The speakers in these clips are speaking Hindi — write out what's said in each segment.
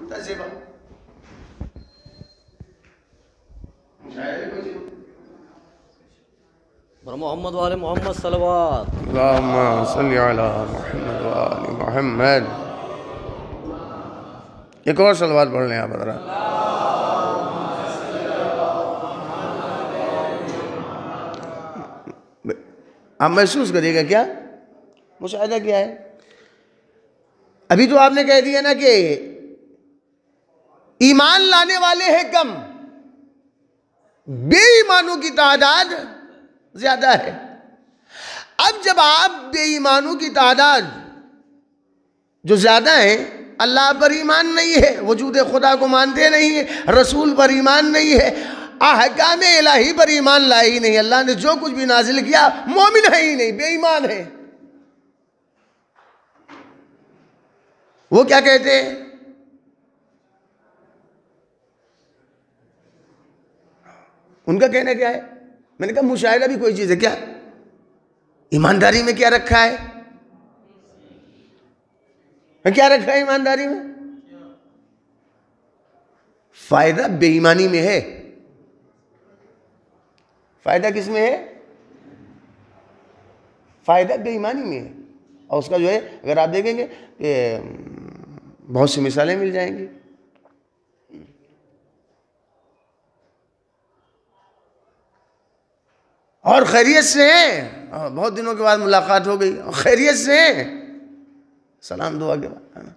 मुंतसिबा मोहम्मद वाले मोहम्मद सलवात अल्लाहुम्मा सल्ली अला मुहम्मद व आलि मुहम्मद। एक और सलवात पढ़ लें आप ज़रा। आप महसूस करिएगा क्या मुशाहिदा किया है। अभी तो आपने कह दिया ना कि ईमान लाने वाले हैं कम, बेईमानों की तादाद ज्यादा है। अब जब आप बेईमानों की तादाद जो ज्यादा है, अल्लाह पर ईमान नहीं है, वजूद खुदा को मानते नहीं है, रसूल पर ईमान नहीं है, अहकाम इलाही पर ईमान लाए ही नहीं, अल्लाह ने जो कुछ भी नाजिल किया मोमिन है ही नहीं, बेईमान है। वो क्या कहते हैं? उनका कहना क्या है? मैंने कहा मुशाहिदा भी कोई चीज है क्या? ईमानदारी में क्या रखा है? क्या रखा है ईमानदारी में? फायदा बेईमानी में है। फायदा किस में है? फायदा बेईमानी में है। और उसका जो है अगर आप देखेंगे कि बहुत सी मिसालें मिल जाएंगी। और खैरियत से हैं, बहुत दिनों के बाद मुलाकात हो गई, और खैरियत से हैं, सलाम दुआ के बाद, है ना,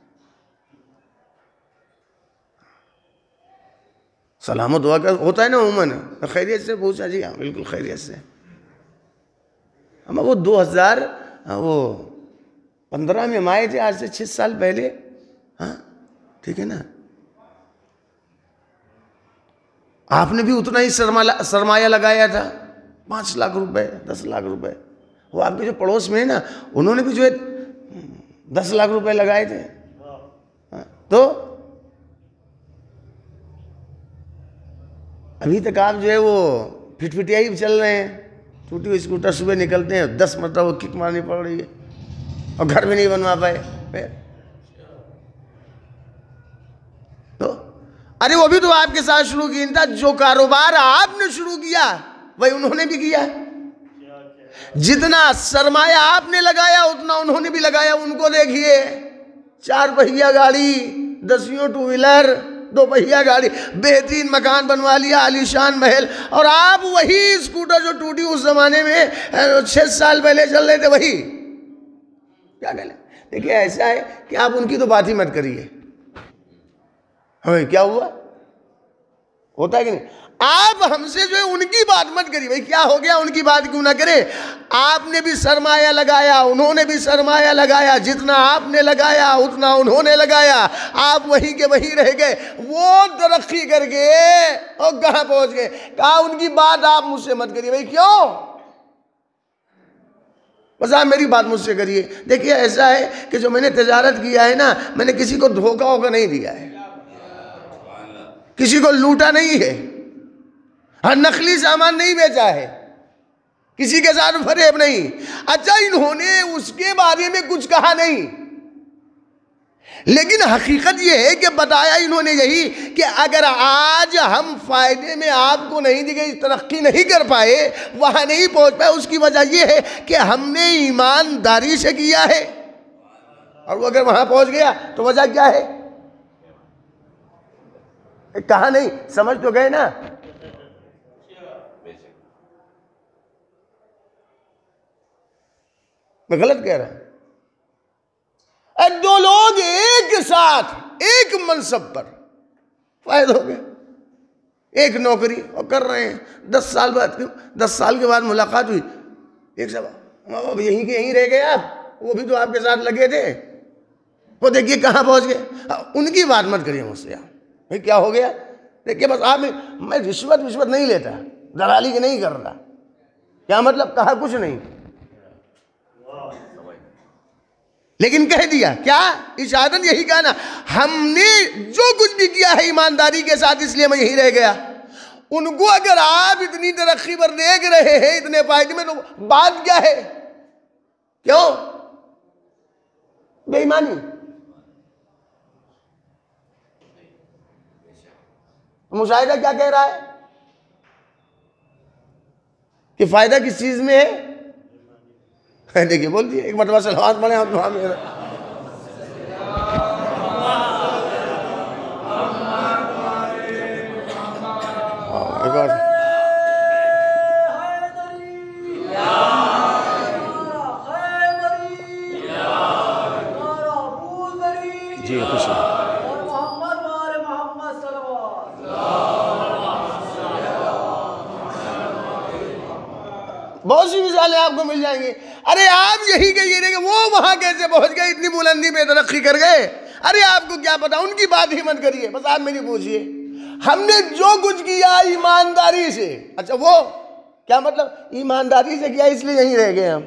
सलाम दुआ का होता है ना उमूमन, खैरियत से पूछा जी, हाँ बिल्कुल खैरियत से। हम वो 2015 में हम आए थे, आज से 6 साल पहले, हाँ ठीक है ना। आपने भी उतना ही सरमाया लगाया था, 5 लाख रुपए, 10 लाख रुपए। वो आपके जो पड़ोस में है ना, उन्होंने भी जो है 10 लाख रुपए लगाए थे। तो अभी तक आप जो है वो फिटफिटिया ही चल रहे हैं, टूटी हुई स्कूटर, सुबह निकलते हैं 10 मतलब वो किक मारनी पड़ रही है, और घर भी नहीं बनवा पाए। तो अरे वो भी तो आपके साथ शुरू की था, जो कारोबार आपने शुरू किया वही उन्होंने भी किया। जितना सरमाया आपने लगाया उतना उन्होंने भी लगाया। उनको देखिए, 4 पहिया गाड़ी, 10 टू व्हीलर, 2 पहिया गाड़ी, बेहतरीन मकान बनवा लिया, आलीशान महल, और आप वही स्कूटर जो टूटी उस जमाने में 6 साल पहले चल रहे थे, वही क्या कहले। देखिए ऐसा है कि आप उनकी तो बात ही मत करिए। क्या हुआ, होता है कि नहीं? आप हमसे जो है उनकी बात मत करिए। भाई क्या हो गया, उनकी बात क्यों ना करें? आपने भी सरमाया लगाया, उन्होंने भी सरमाया लगाया, जितना आपने लगाया उतना उन्होंने लगाया, आप वहीं के वहीं रह गए। वो तरक्की करके और कहां पहुंच गए? कहा उनकी बात आप मुझसे मत करिए। भाई क्यों? बस आप मेरी बात मुझसे करिए। देखिए ऐसा है कि जो मैंने तजारत किया है ना, मैंने किसी को धोखा होगा नहीं दिया है, किसी को लूटा नहीं है, हर नकली सामान नहीं बेचा है, किसी के साथ फरेब नहीं। अच्छा इन्होंने उसके बारे में कुछ कहा नहीं, लेकिन हकीकत यह है कि बताया इन्होंने यही कि अगर आज हम फायदे में आपको नहीं दी गई, तरक्की नहीं कर पाए, वहां नहीं पहुंच पाए, उसकी वजह यह है कि हमने ईमानदारी से किया है। और वो अगर वहां पहुंच गया तो वजह क्या है? कहा नहीं, समझ तो गए ना। मैं गलत कह रहा हूं? 2 लोग एक साथ एक मनसब पर फायद हो गए, एक नौकरी और कर रहे हैं। 10 साल बाद, 10 साल के बाद मुलाकात हुई, एक सब यहीं के यहीं रह गए आप, वो भी तो आपके साथ लगे थे, वो देखिए कहां पहुंच गए। उनकी बात मत करिए मुझसे। आप भाई क्या हो गया? देखिए बस आप, मैं रिश्वत नहीं लेता, दलाली की नहीं कर रहा। क्या मतलब? कहा कुछ नहीं, लेकिन कह दिया क्या? इशारतन यही कहा ना, हमने जो कुछ भी किया है ईमानदारी के साथ, इसलिए मैं यही रह गया। उनको अगर आप इतनी तरक्की पर देख रहे हैं, इतने फायदे में, तो बात क्या है? क्यों? बेईमानी। मुशाहिदा क्या कह रहा है कि फायदा किस चीज में है? देखिए बोल दिए, एक मरतबा सलवात पढ़े आप दुआ में। एक और जी खुश है। बहुत सी मिसालें आपको मिल जाएंगी। अरे आप यही कहिए कि वो वहां कैसे पहुंच गए, इतनी बुलंदी पे तरक्की कर गए। अरे आपको क्या पता, उनकी बात ही मत करिए, बस आप मेरी पूछिए हमने जो कुछ किया ईमानदारी से। अच्छा वो क्या मतलब ईमानदारी से किया इसलिए यहीं रह गए हम,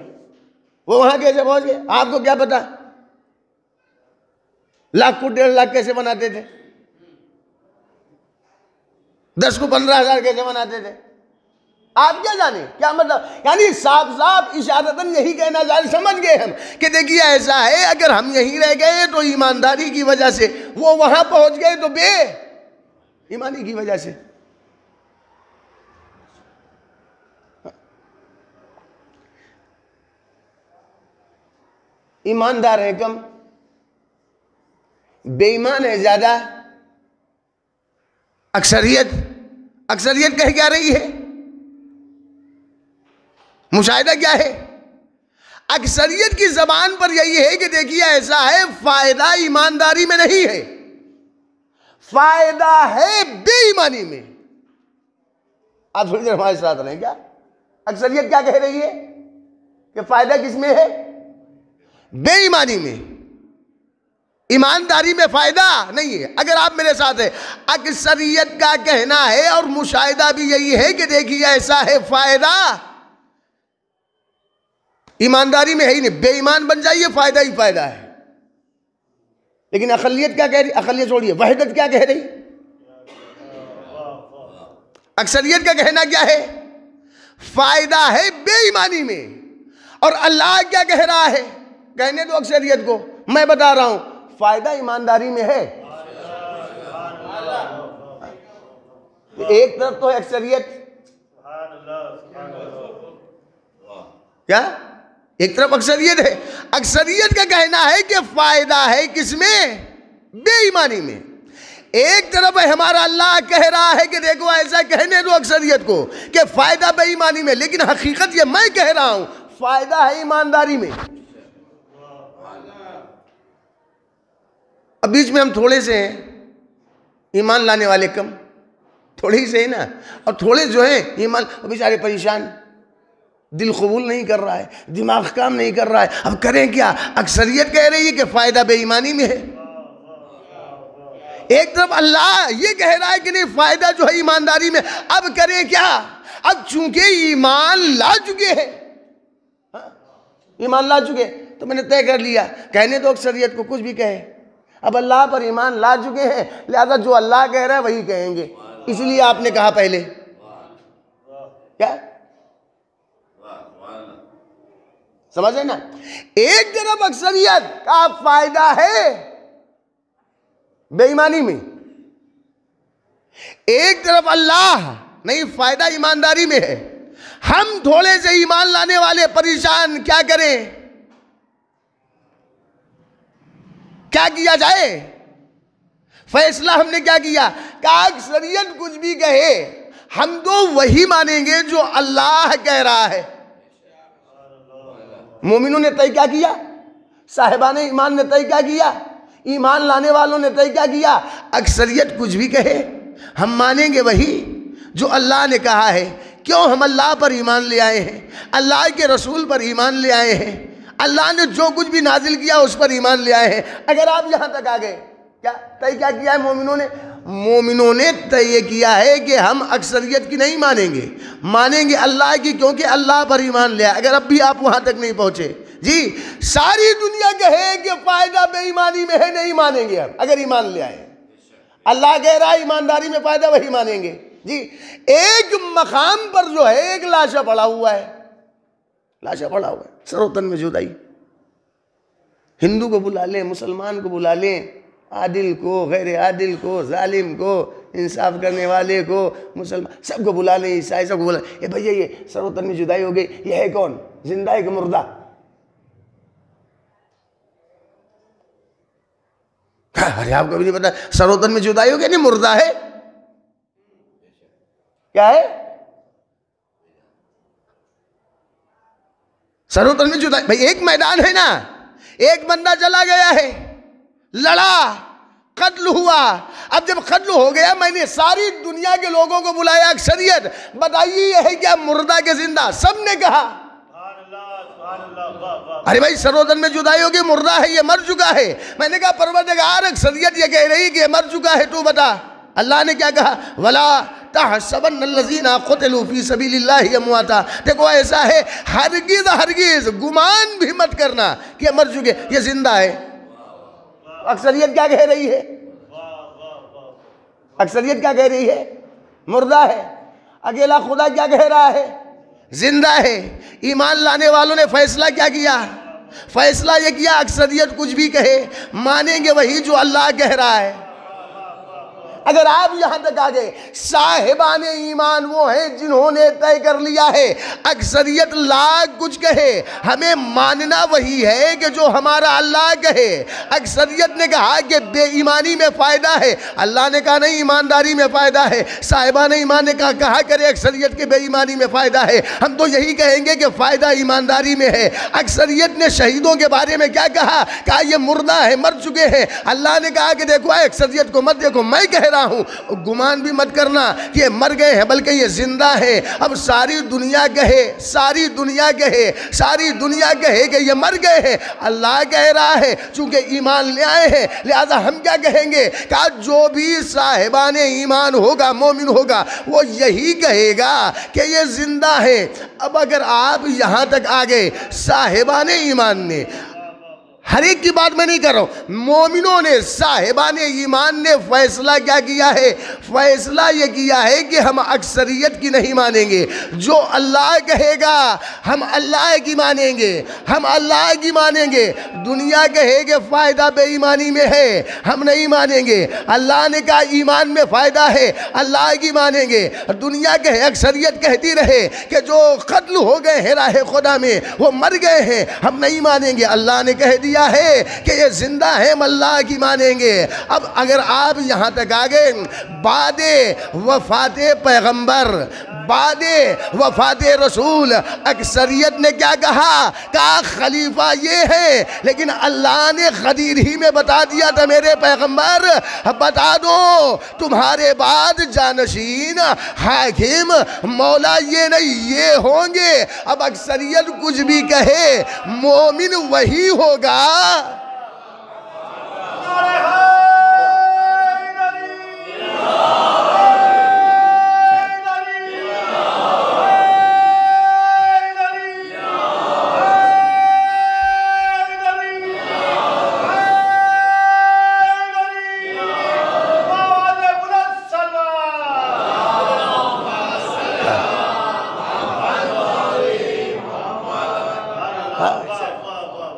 वो वहां कैसे पहुंच गए आपको क्या पता? लाख को 1.5 लाख कैसे बनाते थे, 10 को 15,000 कैसे बनाते थे, आप क्या जाने? क्या मतलब? यानी साफ साफ इशारतन यही कहना जाए, समझ गए हम कि देखिए ऐसा है, अगर हम यहीं रह गए तो ईमानदारी की वजह से, वो वहां पहुंच गए तो बे ईमानी की वजह से। ईमानदार है कम, बेईमान है ज्यादा। अक्सरियत कह क्या रही है? मुशाहिदा क्या है? अक्सरियत की जबान पर यही है कि देखिए ऐसा है, फायदा ईमानदारी में नहीं है, फायदा है बेईमानी में। आप थोड़ी देर हमारे साथ रहें। क्या अक्सरियत क्या कह रही है कि फायदा किसमें है? बेईमानी में। ईमानदारी में फायदा नहीं है। अगर आप मेरे साथ है, अक्सरियत का कहना है और मुशाहिदा भी यही है कि देखिए ऐसा है, फायदा ईमानदारी में है ही नहीं, बेईमान बन जाइए, फायदा ही फायदा है। लेकिन अकलियत क्या कह रही? अकलियत छोड़िए, वहदत क्या कह रही? अक्सरियत का कहना क्या है? फायदा है बेईमानी में। और अल्लाह क्या कह रहा है? कहने दो अक्सरियत को, मैं बता रहा हूं फायदा ईमानदारी में है। एक तरफ तो है अक्सरियत, क्या एक तरफ अक्सरियत है। अक्सरियत का कहना है कि फायदा है किसमें? बेईमानी में। एक तरफ है हमारा अल्लाह कह रहा है कि देखो ऐसा, कहने दो अक्सरियत को कि फायदा बेईमानी में, लेकिन हकीकत ये मैं कह रहा हूं फायदा है ईमानदारी में। अब बीच में हम थोड़े से हैं ईमान लाने वाले, कम थोड़े ही से है ना, और थोड़े जो हैं ईमान बेचारे परेशान, दिल कबूल नहीं कर रहा है, दिमाग काम नहीं कर रहा है। अब करें क्या? अक्सरियत कह रही है कि फायदा बेईमानी में है, एक तरफ अल्लाह ये कह रहा है कि नहीं फायदा जो है ईमानदारी में। अब करें क्या? अब चूंकि ईमान ला चुके हैं, ईमान ला चुके, तो मैंने तय कर लिया, कहने तो अक्सरियत को कुछ भी कहे, अब अल्लाह पर ईमान ला चुके हैं, लिहाजा जो अल्लाह कह रहा है वही कहेंगे। इसलिए आपने कहा पहले क्या, समझे ना? एक तरफ अक्सरियत का फायदा है बेईमानी में, एक तरफ अल्लाह नहीं फायदा ईमानदारी में है। हम थोड़े से ईमान लाने वाले परेशान, क्या करें? क्या किया जाए? फैसला हमने क्या किया कि अक्सरियत कुछ भी कहे हम तो वही मानेंगे जो अल्लाह कह रहा है। मोमिनों ने तय क्या किया? साहिबान ईमान ने तय क्या किया? ईमान लाने वालों ने तय क्या किया? अक्सरियत कुछ भी कहे हम मानेंगे वही जो अल्लाह ने कहा है। क्यों? हम अल्लाह पर ईमान ले आए हैं, अल्लाह के रसूल पर ईमान ले आए हैं, अल्लाह ने जो कुछ भी नाजिल किया उस पर ईमान ले आए हैं। अगर आप यहां तक आ गए, क्या तय क्या किया है मोमिनों ने? मोमिनों ने तय किया है कि हम अक्सरियत की नहीं मानेंगे, मानेंगे अल्लाह की, क्योंकि अल्लाह पर ईमान ले आए। अगर अब भी आप वहां तक नहीं पहुंचे जी, सारी दुनिया कहे कि फायदा बेईमानी में है, नहीं मानेंगे हम। अगर ईमान ले आए, अल्लाह कह रहा है ईमानदारी में फायदा, वही मानेंगे जी। एक मकाम पर जो है एक लाशा पड़ा हुआ है, लाशा पड़ा हुआ है, सरोतन में जुदाई। हिंदू को बुला लें, मुसलमान को बुला लें, आदिल को, गैर आदिल को, जालिम को, इंसाफ करने वाले को, मुसलमान, सबको बुला ले, ईसाई सबको बुला। ये भैया ये सर्वोत्तम में जुदाई हो गई, ये है कौन, जिंदा है कि मुर्दा? अरे आपको भी नहीं पता सर्वोत्तम में जुदाई हो गई, नहीं मुर्दा है, क्या है सर्वोत्तम में जुदाई? भाई एक मैदान है ना, एक बंदा चला गया है, लड़ा, कत्ल हुआ। अब जब कत्ल हो गया, मैंने सारी दुनिया के लोगों को बुलाया, अक्सरियत, बताइए ये है क्या मुर्दा के जिंदा? सबने कहा अरे भाई सर्वोत्तम में जुदाई होगी, मुर्दा है, ये मर चुका है। मैंने कहा परवरदिगार अक्सरियत ये कह रही कि ये मर चुका है, तू बता। अल्लाह ने क्या कहा, वला तहसबन्नल्लज़ीना क़ुतिलू फ़ी सबीलिल्लाहि अमवाता। देखो ऐसा है, हरगिज़ हरगिज़ गुमान भी मत करना कि ये मर चुके, ये जिंदा है। अक्सरियत क्या कह रही है, अक्सरियत क्या कह रही है, मुर्दा है। अकेला खुदा क्या कह रहा है, जिंदा है। ईमान लाने वालों ने फैसला क्या किया, फैसला ये किया अक्सरियत कुछ भी कहे मानेंगे वही जो अल्लाह कह रहा है। अगर आप यहां तक आ गए, साहिबाने ईमान वो हैं जिन्होंने तय कर लिया है, अक्सरियत लाख कुछ कहे, हमें मानना वही है कि जो हमारा अल्लाह कहे। अक्सरियत ने कहा कि बेईमानी में फ़ायदा है, अल्लाह ने कहा नहीं ईमानदारी में फ़ायदा है। साहिबाने ईमान ने कहा करे अक्सरियत के बेईमानी में फ़ायदा है, हम तो यही कहेंगे कि फ़ायदा ईमानदारी में है। अक्सरियत ने शहीदों के बारे में क्या कहा, कहा ये मुर्दा है, मर चुके हैं। अल्लाह ने कहा कि देखो अक्सरियत को मत देखो, मैं कह रहा हूं, गुमान भी मत करना कि ये मर गए हैं, बल्कि ये जिंदा है। अब सारी दुनिया कहे, सारी दुनिया कहे, सारी दुनिया कहे कि ये मर गए हैं, अल्लाह कह रहा है चूंकि ईमान ले आए हैं, लिहाजा हम क्या कहेंगे, कहा जो भी साहिबाने ईमान होगा, मोमिन होगा, वो यही कहेगा कि ये जिंदा है। अब अगर आप यहां तक आ गए, साहिबाने ईमान ने, हर एक की बात मैं नहीं कर रहा हूं, मोमिनों ने, साहिबाने ईमान ने फैसला क्या किया है, फैसला ये किया है कि हम अक्सरियत की नहीं मानेंगे। जो अल्लाह कहेगा हम अल्लाह की मानेंगे, हम अल्लाह की मानेंगे। दुनिया कहे कि फ़ायदा बेईमानी में है, हम नहीं मानेंगे। अल्लाह ने कहा ईमान में फ़ायदा है, अल्लाह की मानेंगे। दुनिया कहे, अक्सरियत कहती रहे कि जो कत्ल हो गए हैं राह खुदा में, वो मर गए हैं, हम नहीं मानेंगे। अल्लाह ने कह दिया है कि ये जिंदा है, हम अल्लाह की मानेंगे। अब अगर आप यहां तक आ गए, बादे वफाते पैगंबर, बादे वफाते रसूल, अक्सरियत ने क्या कहा, कहा खलीफा ये है, लेकिन अल्लाह ने खदीर ही में बता दिया था मेरे पैगंबर, बता दो तुम्हारे बाद जानशीन हाकिम मौला ये नहीं ये होंगे। अब अक्सरियत कुछ भी कहे, मोमिन वही होगा।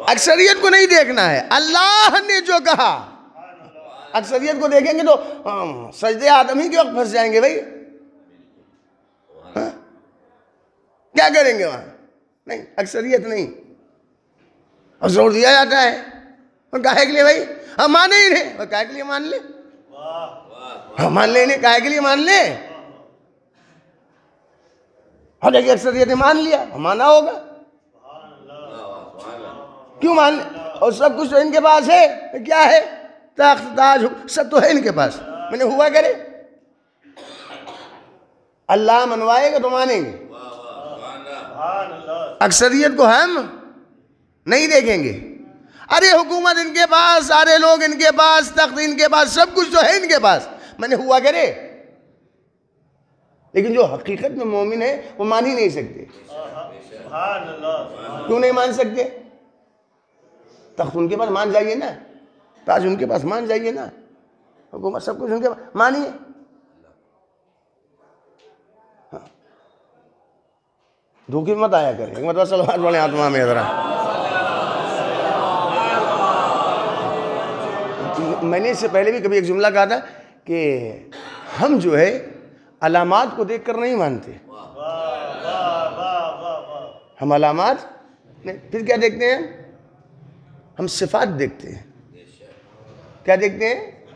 अक्सरियत को नहीं देखना है, अल्लाह ने जो कहा। अक्सरियत को देखेंगे तो सजदे आदम ही के वक्त फंस जाएंगे भाई। हाँ? क्या करेंगे वहां, नहीं अक्सरियत नहीं। और जोर दिया जाता है, और काहे के लिए भाई, हम माने ही नहीं, और काहे के लिए मान ले, हम मान ले नहीं, काहे के लिए मान ले। और देखिए अक्सरियत ने मान लिया, माना होगा, क्यों मान, और सब कुछ तो इनके पास है, क्या है, तख्त ताज सब तो है इनके पास। मैंने हुआ करे, अल्लाह मनवाएगा तो मानेंगे। अक्सरियत को हम नहीं देखेंगे। अरे हुकूमत इनके पास, सारे लोग इनके पास, तख्त इनके पास, सब कुछ तो है इनके पास, मैंने हुआ करे। लेकिन जो हकीकत में मोमिन है वो मान ही नहीं सकते। क्यों नहीं मान सकते, तख्त उनके पास मान जाइए ना, ताज उनके पास मान जाइए ना, हुकूमत सब कुछ उनके पास मानिए। हाँ। धोखे मत आया करें, एक मतलब सलवार वाले आत्मा में जरा मैंने इससे पहले भी कभी एक जुमला कहा था कि हम जो है अलामात को देखकर नहीं मानते, हम अलामात नहीं, फिर क्या देखते हैं? हम सिफात देखते हैं। क्या देखते हैं?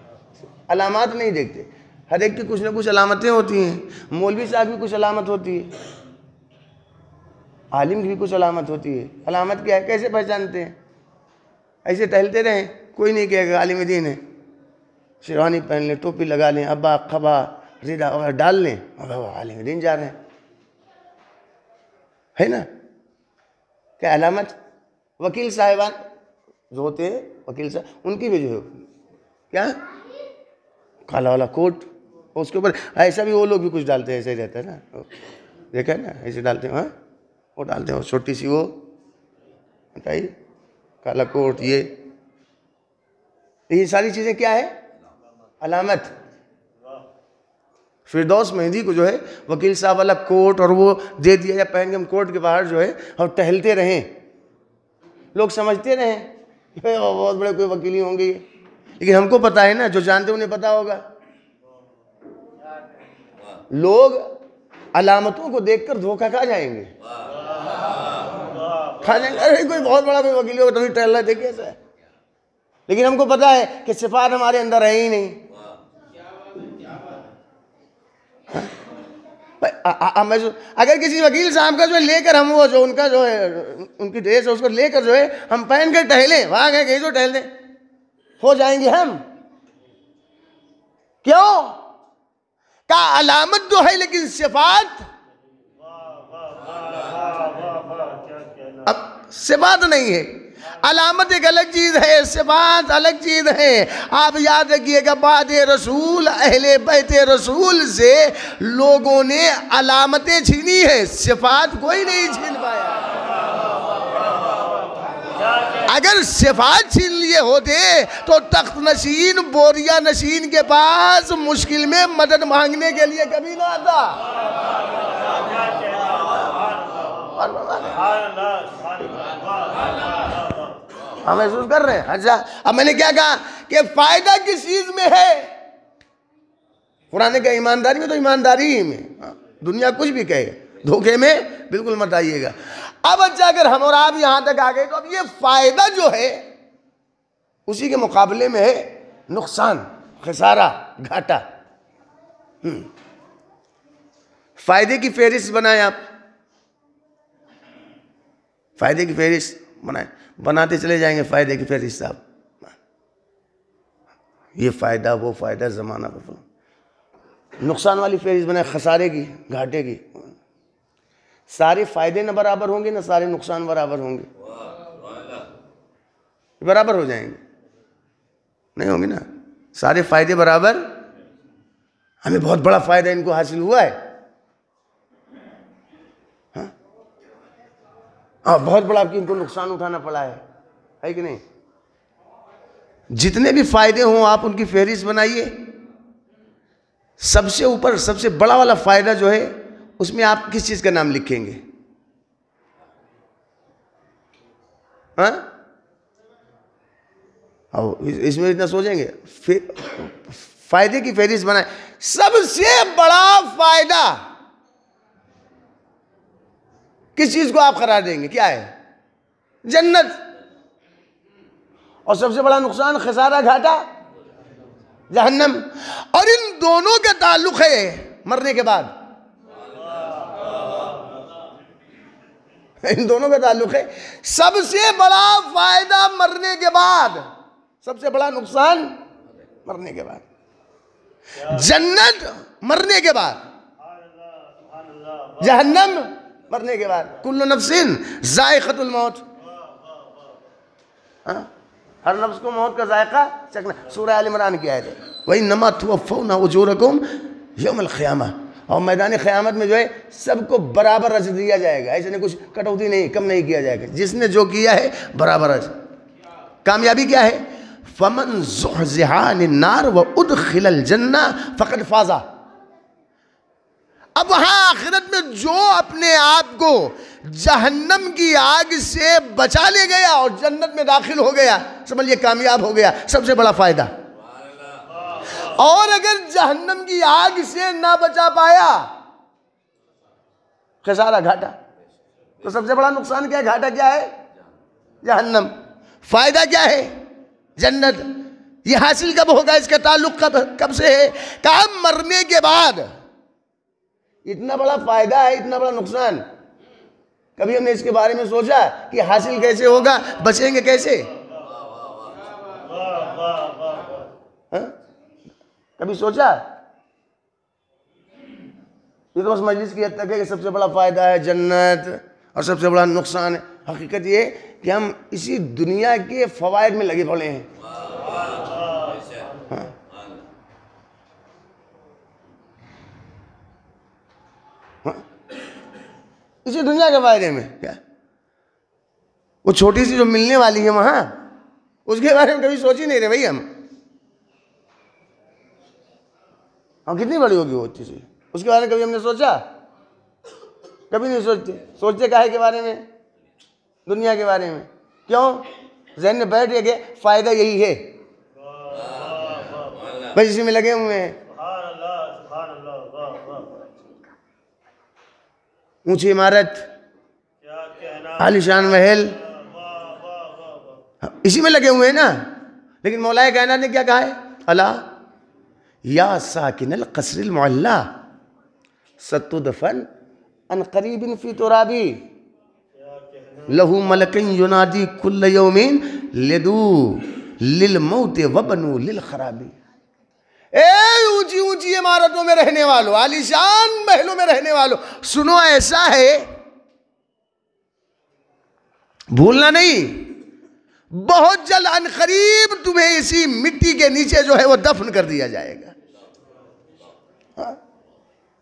अलामात नहीं देखते। हर एक की कुछ ना कुछ अलामतें होती हैं। मौलवी साहब की कुछ अलामत होती है, आलिम की भी कुछ अलामत होती है। अलामत क्या है? कैसे पहचानते हैं? ऐसे टहलते रहें, कोई नहीं कहेगा आलिम दीन है। शेरवानी पहन लें, टोपी लगा लें, अब्बा खबा रिदा वगैरह डाल लें, आलिम दीन जा रहे हैं, है ना? क्या अलामत? वकील साहिबान जो होते हैं, वकील साहब, उनकी भी जो है क्या काला वाला कोट, उसके ऊपर ऐसा भी वो लोग भी कुछ डालते हैं, ऐसा ही रहता है ना, देखा है ना, ऐसे डालते हैं। हाँ, वो डालते हैं, वो छोटी सी वो बताइए, काला कोट, ये सारी चीज़ें क्या है? अलामत। फिरदौस मेहंदी को जो है वकील साहब वाला कोट और वो दे दिया, या पहन के हम कोर्ट के बाहर जो है और टहलते रहें, लोग समझते रहें बहुत बड़े कोई वकील होंगे, लेकिन हमको पता है ना, जो जानते उन्हें पता होगा। लोग अलामतों को देखकर धोखा खा जाएंगे, अरे कोई बहुत बड़ा कोई वकील होगा तभी टहल रहा है, देखिए ऐसा है। लेकिन हमको पता है कि सिफात हमारे अंदर है ही नहीं। अगर किसी वकील साहब का जो है लेकर हम वो जो उनका जो है उनकी ड्रेस है उसको लेकर जो है हम पहन कर टहले, वहां गए कहीं तो टहल दें, हो जाएंगे हम। क्यों? का अलामत तो है लेकिन सिफात, अब सिफात नहीं है। अलामत एक अलग चीज है, सिफात अलग चीज है। आप याद रखिएगा, बाद रसूल अहले बैत रसूल से लोगों ने अलामतें छीनी है, सिफात कोई नहीं छीन पाया। अगर सिफात छीन लिए होते तो तख्त नशीन बोरिया नशीन के पास मुश्किल में मदद मांगने के लिए कभी ना आता। हम महसूस कर रहे हैं। अच्छा, अब मैंने क्या कहा कि फायदा किस चीज में है? कुरान का ईमानदारी में, तो ईमानदारी ही में, दुनिया कुछ भी कहे धोखे में बिल्कुल मत आइएगा। अब अच्छा, अगर हम और आप यहां तक आ गए तो अब ये फायदा जो है उसी के मुकाबले में है नुकसान, खसारा, घाटा। फायदे की फहरिस्त बनाए, आप फायदे की फहरिस्त बनाए, बनाते चले जाएंगे फायदे की फहरिस्त। आप ये फायदा वो फायदा जमाना पर, नुकसान वाली फहरिस्त बनाए, खसारे की, घाटे की। सारे फायदे न बराबर होंगे ना सारे नुकसान बराबर होंगे, बराबर हो जाएंगे? नहीं होंगे ना। सारे फायदे बराबर, हमें बहुत बड़ा फायदा इनको हासिल हुआ है, हाँ, बहुत बड़ा इनको नुकसान उठाना पड़ा है कि नहीं? जितने भी फायदे हों आप उनकी फहरिस्त बनाइए, सबसे ऊपर सबसे बड़ा वाला फायदा जो है उसमें आप किस चीज का नाम लिखेंगे? हाँ, इसमें इतना सोचेंगे? फायदे की फहरिस्त बनाए, सबसे बड़ा फायदा किस चीज को आप करार देंगे? क्या है? जन्नत। और सबसे बड़ा नुकसान, खसारा, घाटा, जहन्नम। और इन दोनों का ताल्लुक है मरने के बाद, इन दोनों का ताल्लुक है। सबसे बड़ा फायदा मरने के बाद, सबसे बड़ा नुकसान मरने के बाद, जन्नत मरने के बाद, जहन्नम मरने के बाद। कुल्लु नफ्सिन जायक़तुल मौत, हर नफ्स को मौत का जायका चखना। सूरह आल इमरान की आयत है, वइन्नमा तुवफ़्फ़ौना उजूरकुम यौमल क़ियामह। और मैदान क़यामत में जो है सबको बराबर अजर दिया जाएगा, ऐसे नहीं कुछ कटौती नहीं, कम नहीं किया जाएगा। जिसने जो किया है बराबर अजर। कामयाबी क्या है? फमन ज़ुहज़िहा अन्नार व उदखिलल जन्ना फ़क़द फ़ाज़ा। अब वहां आखिरत में जो अपने आप को जहन्नम की आग से बचा ले गया और जन्नत में दाखिल हो गया, समझिए कामयाब हो गया। सबसे बड़ा फायदा और अगर जहन्नम की आग से ना बचा पाया, खसारा, घाटा। तो सबसे बड़ा नुकसान क्या है, घाटा क्या है? जहन्नम। फायदा क्या है? जन्नत। ये हासिल कब होगा, इसका ताल्लुक कब से है? काम मरने के बाद। इतना बड़ा फायदा है, इतना बड़ा नुकसान। कभी हमने इसके बारे में सोचा कि हासिल कैसे होगा, बचेंगे कैसे? हाँ? कभी सोचा? ये तो बस मजलिस की हद तक है कि सबसे बड़ा फायदा है जन्नत और सबसे बड़ा नुकसान है। हकीकत ये कि हम इसी दुनिया के फवायद में लगे पड़े हैं। हाँ? हाँ? इसी दुनिया के फायदे में क्या, वो छोटी सी जो मिलने वाली है वहां, उसके बारे में कभी सोच ही नहीं रहे भाई हम कितनी बड़ी होगी वो चीज, उसके बारे में कभी हमने सोचा? कभी नहीं सोचते। सोचते काहे के बारे में? दुनिया के बारे में। क्यों? ज़हन में बैठ गया फायदा यही है, बस इसी में लगे हुए हैं। ऊंची इमारत, आलीशान महल, इसी में लगे हुए हैं ना। लेकिन मौलाए कायनात ने क्या कहा है? अला या साकिनल कसरिल मुअल्ला सतुदफन अन करीबिन फी तुराबी लहू मलकिन युनादी कुल्ल यौमिन लिदू लिल मौत वबनु लिल खराबी। ए ऊंची ऊंची इमारतों में रहने वालों, आलीशान महलों में रहने वालों, सुनो ऐसा है, भूलना नहीं, बहुत जल्द अनकरीब तुम्हें इसी मिट्टी के नीचे जो है वो दफन कर दिया जाएगा।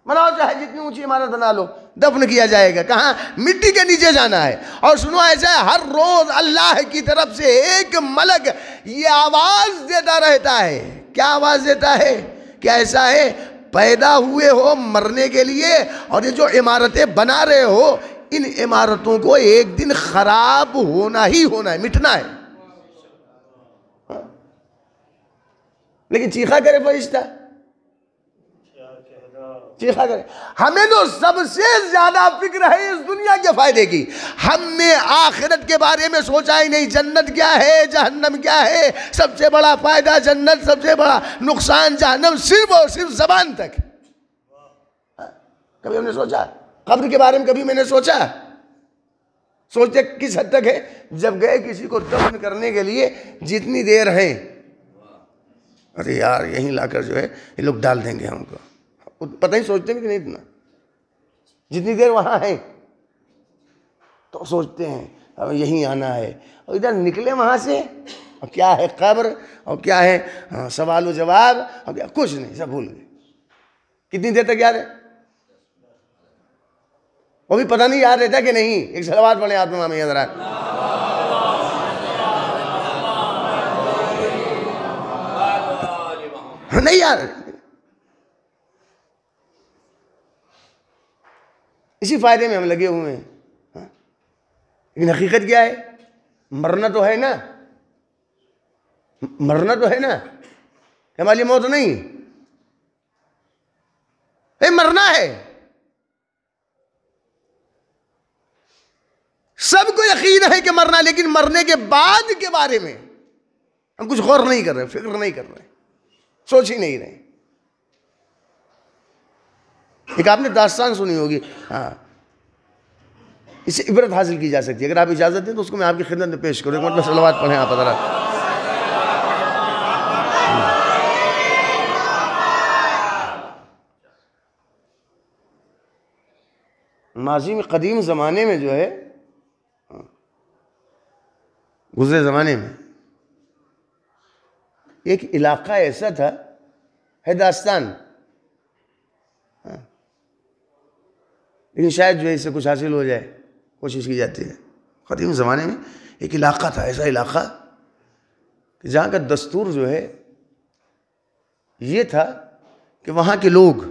बनाओ चाहे जितनी ऊंची इमारत बना लो, दफन किया जाएगा। कहाँ? मिट्टी के नीचे जाना है। और सुनो ऐसा है, हर रोज अल्लाह की तरफ से एक मलक ये आवाज देता रहता है। क्या आवाज देता है? क्या ऐसा है, पैदा हुए हो मरने के लिए, और ये जो इमारतें बना रहे हो, इन इमारतों को एक दिन खराब होना ही होना है, मिटना है। लेकिन चीखा करे फरिश्ता, चीखा करे। हमें तो सबसे ज्यादा फिक्र है इस दुनिया के फायदे की, हमने आखिरत के बारे में सोचा ही नहीं। जन्नत क्या है, जहन्नम क्या है, सबसे बड़ा फायदा जन्नत, सबसे बड़ा नुकसान जहन्नम, सिर्फ और सिर्फ जबान तक। कभी हमने सोचा? कब्र के बारे में कभी मैंने सोचा? सोचते किस हद तक है, जब गए किसी को दफन करने के लिए, जितनी देर है, अरे यार यहीं लाकर जो है ये लोग डाल देंगे हमको, पता ही सोचते हैं कि नहीं इतना, जितनी देर वहाँ है तो सोचते हैं अब यहीं आना है, और इधर निकले वहाँ से और क्या है कब्र, और क्या है सवाल व जवाब, और क्या कुछ नहीं, सब भूल गए। कितनी देर तक याद है? वो भी पता नहीं याद रहता कि नहीं। एक सलवात पढ़े आप में जरा। नहीं यार, इसी फायदे में हम लगे हुए हैं। लेकिन हकीकत क्या है? मरना तो है ना, मरना तो है ना, हमारी मौत नहीं है, मरना है। सबको यकीन है कि मरना, लेकिन मरने के बाद के बारे में हम कुछ गौर नहीं कर रहे, फिक्र नहीं कर रहे, सोच ही नहीं रहे। एक आपने दास्तान सुनी होगी, हाँ, इससे इबरत हासिल की जा सकती है। अगर आप इजाजत दें तो उसको मैं आपकी खिदमत में पेश करूँ। एक मतलब सलवात पढ़ें आप ज़रा। माजी में कदीम ज़माने में जो है, गुज़रे ज़माने में एक इलाका ऐसा था, है दास्तान, लेकिन शायद जो है इससे कुछ हासिल हो जाए, कोशिश की जाती है। कदीम ज़माने में एक इलाका था, ऐसा इलाका कि जहाँ का दस्तूर जो है ये था कि वहाँ के लोग,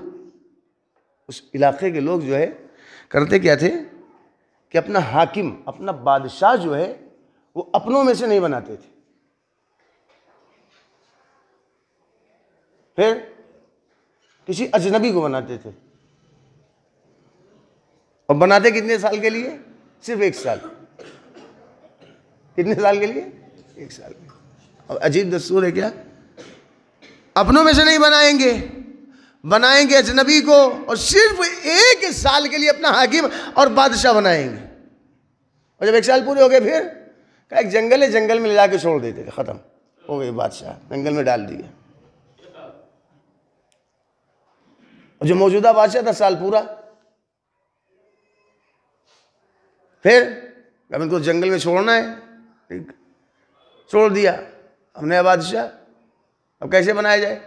उस इलाके के लोग जो है करते क्या थे कि अपना हाकिम, अपना बादशाह जो है वो अपनों में से नहीं बनाते थे। फिर किसी अजनबी को बनाते थे, और बनाते कितने साल के लिए? सिर्फ 1 साल। कितने साल के लिए? 1 साल। अब अजीब दस्तूर है क्या? अपनों में से नहीं बनाएंगे, बनाएंगे अजनबी को, और सिर्फ 1 साल के लिए अपना हाकिम और बादशाह बनाएंगे। और जब 1 साल पूरे हो गए, फिर का एक जंगल है, जंगल में ले जाके छोड़ देते थे, खत्म हो गए बादशाह, जंगल में डाल दिए। और जो मौजूदा बादशाह था, साल पूरा, फिर अब इनको जंगल में छोड़ना है, ठीक, छोड़ दिया। अब नया बादशाह, अब कैसे बनाया जाए?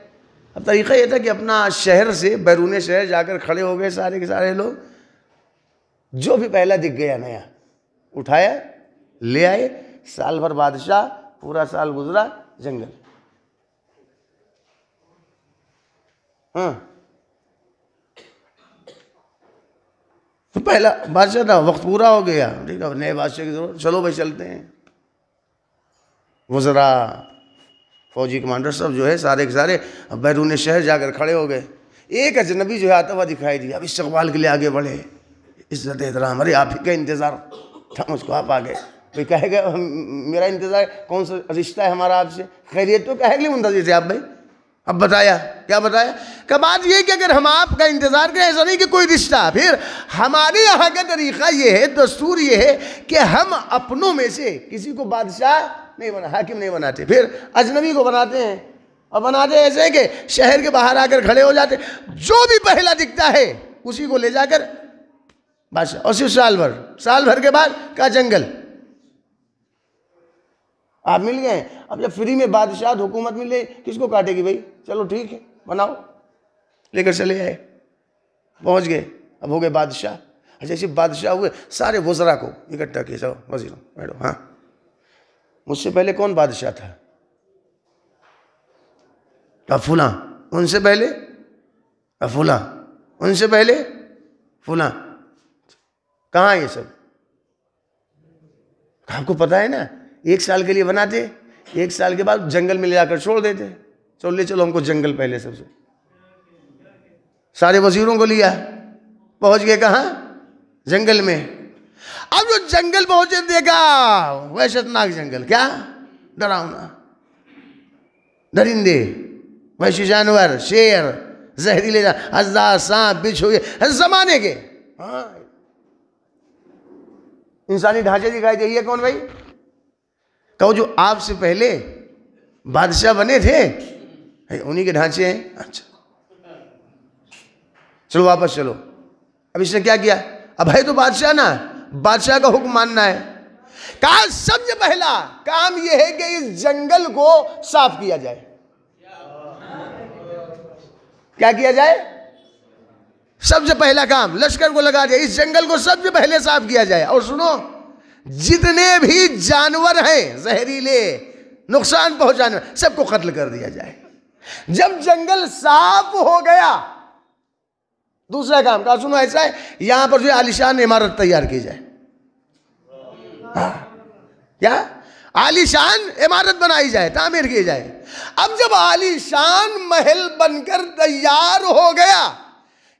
अब तरीका ये था कि अपना शहर से बैरून शहर जाकर खड़े हो गए सारे के सारे लोग, जो भी पहला दिख गया नया उठाया, ले आए। साल भर बादशाह, पूरा साल गुजरा जंगल। हाँ, तो पहला बादशाह था, वक्त पूरा हो गया, ठीक है, नए बादशाह की जरूरत, चलो भाई चलते हैं। वज़रा, फौजी कमांडर सब जो है सारे के सारे बैरून शहर जाकर खड़े हो गए। एक अजनबी जो है आता हुआ दिखाई दिया, अब इस्तकबाल के लिए आगे बढ़े, इज्जत एहतराम, अरे आप ही का इंतज़ार था मुझको, आप आ गए। कोई कहेगा मेरा इंतज़ार, कौन सा रिश्ता है हमारा आपसे? खैरियत तो कहे के लिए मुंतज़िर थे आप भाई। अब बताया, क्या बताया? कि बात ये कि अगर हम आपका इंतज़ार करें, ऐसा नहीं कि कोई रिश्ता। फिर हमारे यहाँ का तरीक़ा ये है, दस्तूर ये है कि हम अपनों में से किसी को बादशाह नहीं बना, हाकिम नहीं बनाते, फिर अजनबी को बनाते हैं। और बनाते ऐसे हैं कि शहर के बाहर आकर खड़े हो जाते, जो भी पहला दिखता है उसी को ले जाकर बादशाह। और सिर्फ साल भर के बाद का जंगल आप मिल गए। अब जब फ्री में बादशाह हुकूमत मिले, किसको काटेगी भाई? चलो ठीक है, बनाओ, लेकर चले आए, पहुंच गए, अब हो गए बादशाह। जैसे बादशाह हुए, सारे वज़रा को इकट्ठा किए, जाओ वज़ीरों बैठो। हाँ, मुझसे पहले कौन बादशाह था? फुला। उनसे पहले फुला, उनसे पहले फुला। कहाँ ये सब? आपको पता है ना, 1 साल के लिए बनाते, 1 साल के बाद जंगल में ले जाकर छोड़ देते। चलो ले चलो हमको जंगल पहले। सबसे सारे वजीरों को लिया, पहुंच गए कहाँ? जंगल में। अब जो जंगल पहुंचे, देखा वहशतनाक जंगल, क्या डरावना, दरिंदे, वहशी जानवर, शेर, जहरीले अज़दा, सांप, बिच्छू, जमाने के। हाँ, इंसानी ढांचे दिखाई दे। ये कौन भाई? कहो जो आपसे पहले बादशाह बने थे, उन्हीं के ढांचे हैं। अच्छा चलो वापस चलो। अब इसने क्या किया? अब है तो बादशाह ना, बादशाह का हुक्म मानना है। कहा सबसे पहला काम यह है कि इस जंगल को साफ किया जाए। क्या किया जाए? सबसे पहला काम, लश्कर को लगा दिया, इस जंगल को सबसे पहले साफ किया जाए। और सुनो, जितने भी जानवर हैं जहरीले, नुकसान पहुंचाने, सबको कत्ल कर दिया जाए। जब जंगल साफ हो गया, दूसरा काम का सुनो ऐसा है, यहां पर जो आलीशान इमारत तैयार की जाए। क्या? आलीशान इमारत बनाई जाए, तामीर की जाए। अब जब आलीशान महल बनकर तैयार हो गया,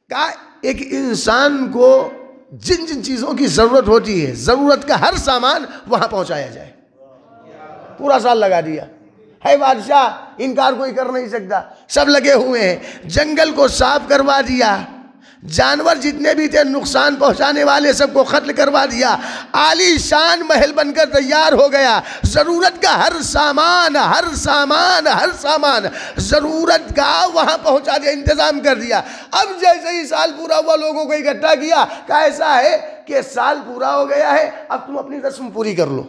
कहा एक इंसान को जिन जिन चीजों की जरूरत होती है, जरूरत का हर सामान वहां पहुंचाया जाए। पूरा साल लगा दिया है बादशाह, इनकार कोई कर नहीं सकता, सब लगे हुए हैं। जंगल को साफ करवा दिया, जानवर जितने भी थे नुकसान पहुंचाने वाले सबको खत्म करवा दिया। आलीशान महल बनकर तैयार हो गया। जरूरत का हर सामान जरूरत का वहां पहुंचा दिया, इंतजाम कर दिया। अब जैसे ही साल पूरा हुआ, लोगों को इकट्ठा किया, कहा ऐसा है कि साल पूरा हो गया है, अब तुम अपनी रस्म पूरी कर लो,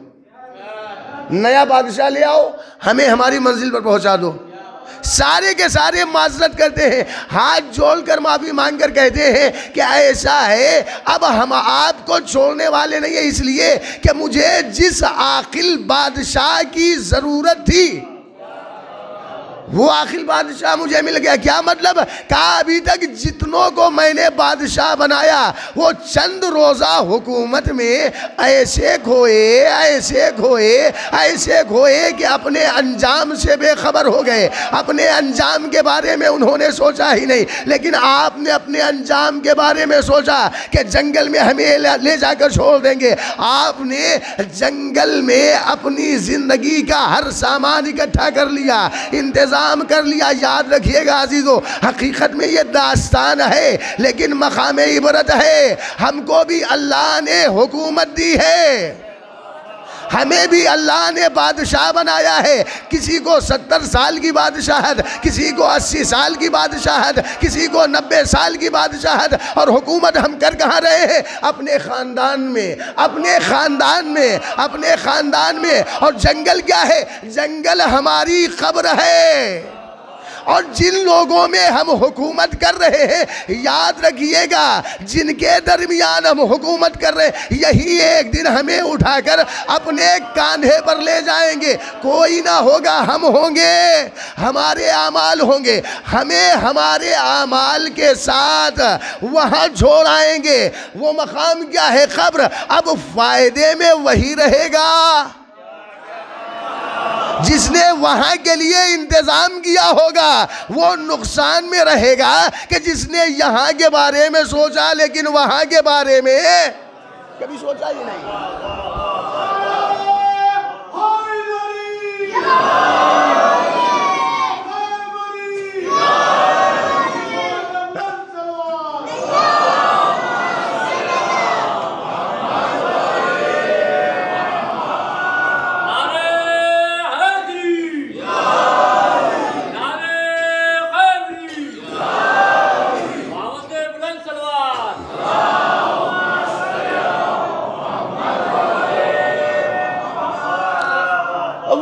नया बादशाह ले आओ, हमें हमारी मंजिल पर पहुंचा दो। सारे के सारे माजरत करते हैं, हाथ जोड़कर माफी मांगकर कहते हैं कि ऐसा है, अब हम आपको छोड़ने वाले नहीं है, इसलिए कि मुझे जिस आकिल बादशाह की जरूरत थी वो आखिर बादशाह मुझे मिल गया। क्या मतलब? कहा अभी तक जितनों को मैंने बादशाह बनाया वो चंद रोज़ा हुकूमत में ऐसे खोए कि अपने अंजाम से बेखबर हो गए। अपने अंजाम के बारे में उन्होंने सोचा ही नहीं। लेकिन आपने अपने अंजाम के बारे में सोचा कि जंगल में हमें ले जाकर छोड़ देंगे। आपने जंगल में अपनी ज़िंदगी का हर सामान इकट्ठा कर लिया, इंतज़ाम कर लिया। याद रखिएगा अजीज़ों, हकीकत में ये दास्तान है लेकिन मकाम इबरत है। हमको भी अल्लाह ने हुकूमत दी है, हमें भी अल्लाह ने बादशाह बनाया है। किसी को 70 साल की बादशाहत, किसी को 80 साल की बादशाहत, किसी को 90 साल की बादशाहत। और हुकूमत हम कर कहाँ रहे हैं? अपने ख़ानदान में, अपने ख़ानदान में। और जंगल क्या है? जंगल हमारी कब्र है। और जिन लोगों में हम हुकूमत कर रहे हैं, याद रखिएगा, जिनके दरमियान हम हुकूमत कर रहे हैं, यही एक दिन हमें उठाकर अपने कांधे पर ले जाएंगे। कोई ना होगा, हम होंगे, हमारे आमाल होंगे। हमें हमारे आमाल के साथ वहाँ छोड़ आएंगे। वो मकाम क्या है? कब्र। अब फायदे में वही रहेगा जिसने वहां के लिए इंतजाम किया होगा। वो नुकसान में रहेगा कि जिसने यहाँ के बारे में सोचा लेकिन वहां के बारे में कभी सोचा ही नहीं।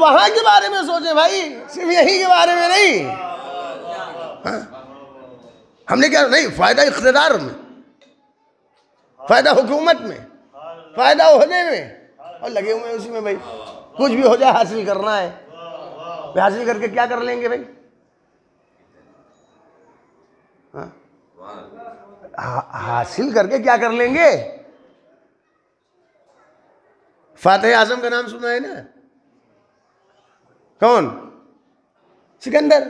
वहां के बारे में सोचे भाई, सिर्फ यही के बारे में नहीं। हमने क्या नहीं, फायदा इख्तिदार में, फायदा हुकूमत में, फायदा ओहदे में, और लगे हुए उसी में भाई। कुछ भी हो जाए हासिल करना है। हासिल करके क्या कर लेंगे भाई? हासिल करके क्या कर लेंगे? फातिह आजम का नाम सुना है ना? कौन? सिकंदर।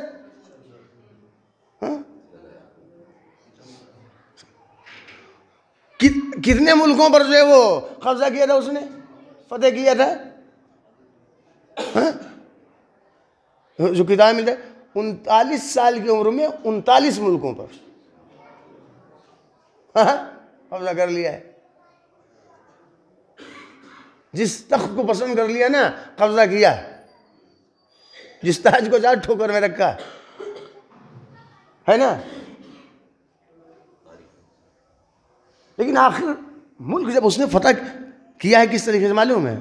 कितने मुल्कों पर जो है वो कब्जा किया था, उसने फतेह किया था। जो किताब मिलता है, 39 साल की उम्र में 39 मुल्कों पर कब्जा कर लिया है। जिस तख्त को पसंद कर लिया ना, कब्जा किया। जिस ताज को 4 ठोकर में रखा है ना। लेकिन आखिर मुल्क जब उसने फतह किया है किस तरीके से मालूम है?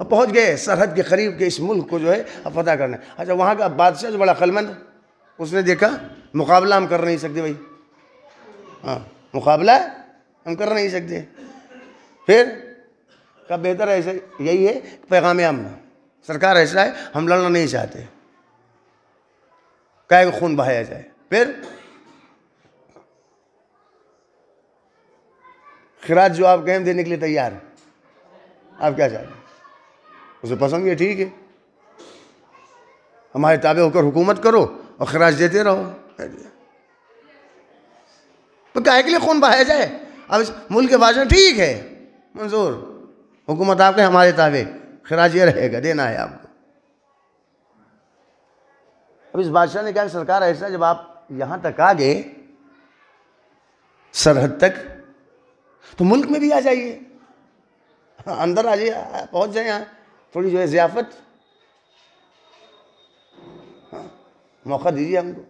अब पहुंच गए सरहद के करीब के इस मुल्क को जो है अब फतह करना। अच्छा, वहां का बादशाह जो बड़ा अक्लमंद, उसने देखा मुकाबला हम कर नहीं सकते भाई। हाँ, मुकाबला हम कर नहीं सकते। फिर का बेहतर ऐसे यही है, पैगाम अमन, सरकार ऐसा है, हम लड़ना नहीं चाहते, काय को खून बहाया जाए। फिर खिराज जो आप कहें देने के लिए तैयार है, आप क्या चाहते हैं? उसे पसंद है, ठीक है, हमारे ताबे होकर हुकूमत करो और खिराज देते रहो। तो काय के लिए खून बहाया जाए? अब इस मुल्क के बादशाह ठीक है, मंजूर, हुकूमत आपके, हमारे ताबे, खिराज ये रहेगा, देना है आपको। अब इस बादशाह ने कहा, सरकार ऐसा, जब आप यहां तक आ गए सरहद तक, तो मुल्क में भी आ जाइए, अंदर आ जाइए, पहुंच जाए यहाँ, थोड़ी जो है ज़ियाफत, मौका दीजिए हमको।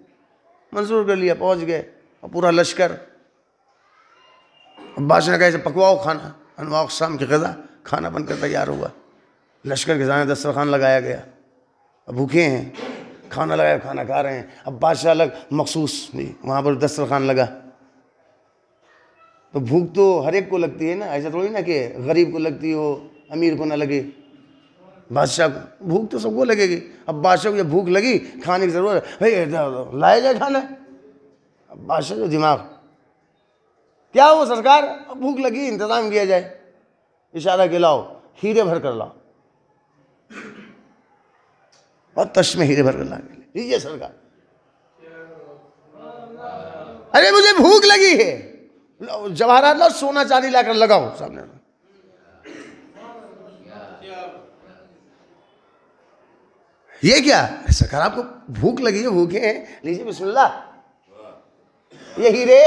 मंजूर कर लिया, पहुंच गए, और पूरा लश्कर। बादशाह ने कहा, ऐसे पकवाओ खाना, अनवा अक़साम की ग़िज़ा, खाना बनकर तैयार हुआ। लश्कर के सामने दस्तरखान लगाया गया, अब भूखे हैं, खाना लगाया, खाना खा रहे हैं। अब बादशाह अलग मखसूस भी वहाँ पर दस्तरखान लगा। तो भूख तो हर एक को लगती है ना, ऐसा थोड़ी ना कि गरीब को लगती हो, अमीर को ना लगे। बादशाह को भूख तो सबको लगेगी। अब बादशाह को जब भूख लगी, खाने की ज़रूरत है, भाई लाया जाए खाना। अब बादशाह जो दिमाग, क्या हो सरकार, अब भूख लगी, इंतज़ाम किया जाए। इशारा के लाओ, हीरे भर कर लाओ, और तश में हीरे भर कर ला लीजिए सरकार। अरे मुझे भूख लगी है, जवाहरात लाओ, सोना चांदी लाकर लगाओ सामने। ये क्या सरकार, आपको भूख लगी है, भूखे हैं, लीजिए बिस्मिल्लाह, ये हीरे